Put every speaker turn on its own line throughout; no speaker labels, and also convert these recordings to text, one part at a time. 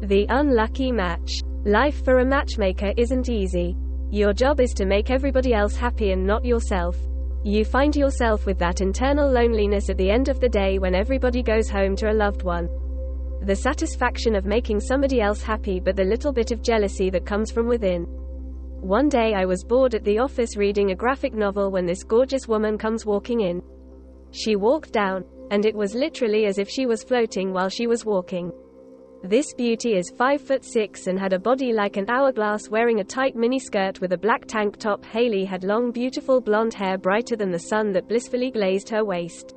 The unlucky match. Life for a matchmaker isn't easy. Your job is to make everybody else happy and not yourself. You find yourself with that internal loneliness at the end of the day when everybody goes home to a loved one. The satisfaction of making somebody else happy, but the little bit of jealousy that comes from within. One day I was bored at the office reading a graphic novel when this gorgeous woman comes walking in. She walked down, and it was literally as if she was floating while she was walking. This beauty is 5'6" and had a body like an hourglass, wearing a tight miniskirt with a black tank top. Hayley had long beautiful blonde hair brighter than the sun that blissfully glazed her waist.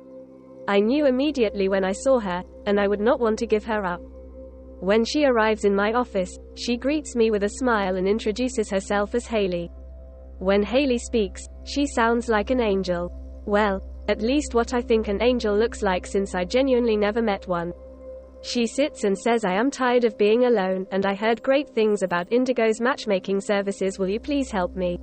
I knew immediately when I saw her, and I would not want to give her up. When she arrives in my office, she greets me with a smile and introduces herself as Hayley. When Hayley speaks, she sounds like an angel. Well, at least what I think an angel looks like, since I genuinely never met one. She sits and says, "I am tired of being alone, and I heard great things about Indigo's matchmaking services. Will you please help me?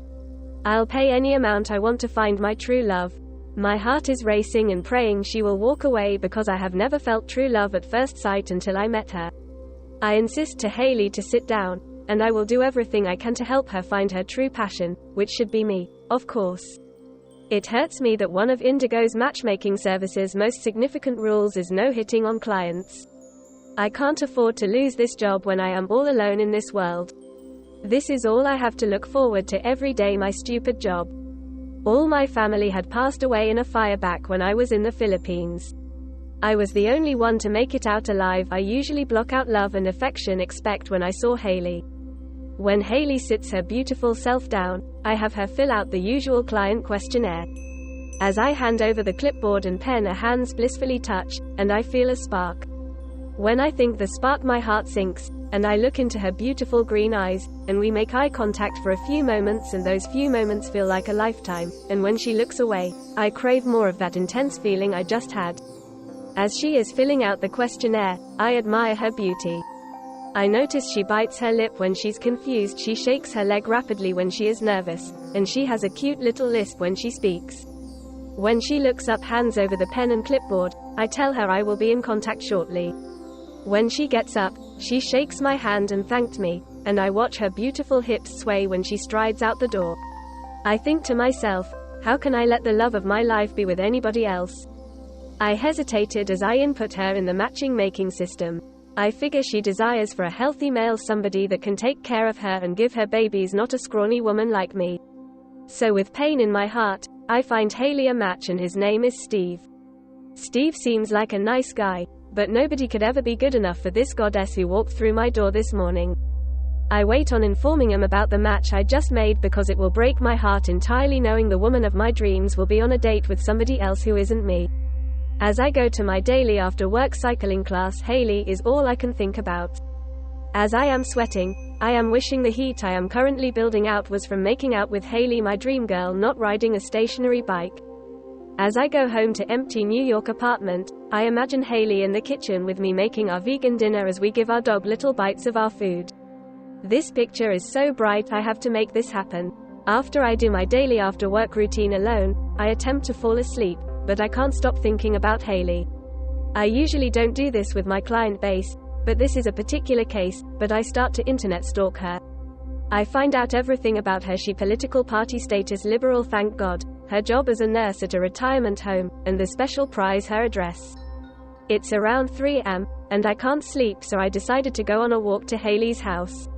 I'll pay any amount I want to find my true love." My heart is racing and praying she will walk away, because I have never felt true love at first sight until I met her. I insist to Hayley to sit down, and I will do everything I can to help her find her true passion, which should be me, of course. It hurts me that one of Indigo's matchmaking services' most significant rules is no hitting on clients. I can't afford to lose this job when I am all alone in this world. This is all I have to look forward to every day, my stupid job. All my family had passed away in a fire back when I was in the Philippines. I was the only one to make it out alive. I usually block out love and affection except when I saw Hayley. When Hayley sits her beautiful self down, I have her fill out the usual client questionnaire. As I hand over the clipboard and pen, her hands blissfully touch, and I feel a spark. When I think the spark, my heart sinks, and I look into her beautiful green eyes, and we make eye contact for a few moments, and those few moments feel like a lifetime, and when she looks away, I crave more of that intense feeling I just had. As she is filling out the questionnaire, I admire her beauty. I notice she bites her lip when she's confused, she shakes her leg rapidly when she is nervous, and she has a cute little lisp when she speaks. When she looks up, hands over the pen and clipboard, I tell her I will be in contact shortly. When she gets up, she shakes my hand and thanked me, and I watch her beautiful hips sway when she strides out the door. I think to myself, how can I let the love of my life be with anybody else? I hesitated as I input her in the matching making system. I figure she desires for a healthy male, somebody that can take care of her and give her babies, not a scrawny woman like me. So with pain in my heart, I find Hayley a match, and his name is Steve. Steve seems like a nice guy, but nobody could ever be good enough for this goddess who walked through my door this morning. I wait on informing him about the match I just made, because it will break my heart entirely knowing the woman of my dreams will be on a date with somebody else who isn't me. As I go to my daily after-work cycling class, Hayley is all I can think about. As I am sweating, I am wishing the heat I am currently building out was from making out with Hayley, my dream girl, not riding a stationary bike. As I go home to empty New York apartment, I imagine Hayley in the kitchen with me making our vegan dinner as we give our dog little bites of our food. This picture is so bright, I have to make this happen. After I do my daily after-work routine alone, I attempt to fall asleep, but I can't stop thinking about Hayley. I usually don't do this with my client base, but this is a particular case, but I start to internet stalk her. I find out everything about her. She political party status liberal, thank God, her job as a nurse at a retirement home, and the special prize, her address. It's around 3 a.m., and I can't sleep, so I decided to go on a walk to Hayley's house.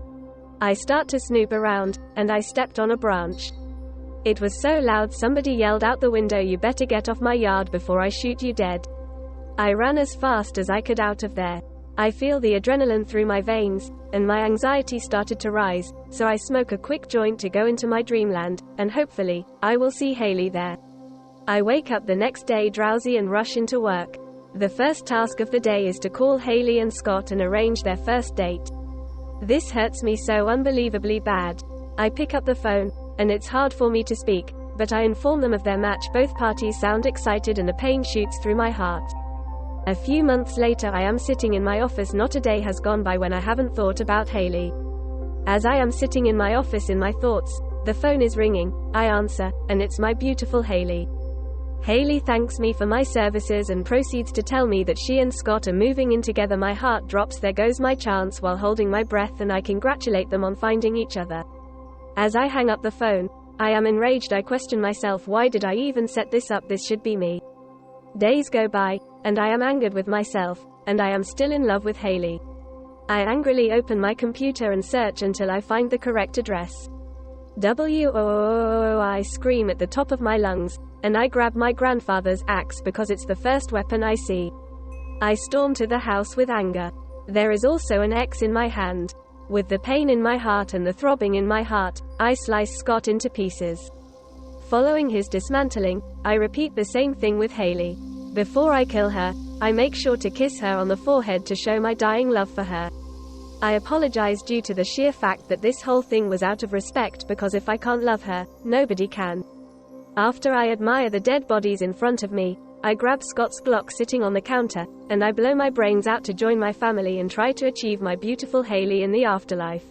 I start to snoop around, and I stepped on a branch. It was so loud somebody yelled out the window, "You better get off my yard before I shoot you dead." I ran as fast as I could out of there. I feel the adrenaline through my veins, and my anxiety started to rise, so I smoke a quick joint to go into my dreamland, and hopefully, I will see Hayley there. I wake up the next day drowsy and rush into work. The first task of the day is to call Hayley and Scott and arrange their first date. This hurts me so unbelievably bad. I pick up the phone, and it's hard for me to speak, but I inform them of their match. Both parties sound excited and a pain shoots through my heart. A few months later, I am sitting in my office. Not a day has gone by when I haven't thought about Hayley. As I am sitting in my office in my thoughts, the phone is ringing. I answer, and it's my beautiful Hayley. Haley thanks me for my services and proceeds to tell me that she and Scott are moving in together. My heart drops. There goes my chance while holding my breath, and I congratulate them on finding each other. As I hang up the phone, I am enraged. I question myself. Why did I even set this up? This should be me. Days go by, and I am angered with myself, and I am still in love with Haley. I angrily open my computer and search until I find the correct address. I scream at the top of my lungs, and I grab my grandfather's axe because it's the first weapon I see. I storm to the house with anger. There is also an X in my hand. With the pain in my heart and the throbbing in my heart, I slice Scott into pieces. Following his dismantling, I repeat the same thing with Haley. Before I kill her, I make sure to kiss her on the forehead to show my dying love for her. I apologize due to the sheer fact that this whole thing was out of respect, because if I can't love her, nobody can. After I admire the dead bodies in front of me, I grab Scott's Glock sitting on the counter, and I blow my brains out to join my family and try to achieve my beautiful Haley in the afterlife.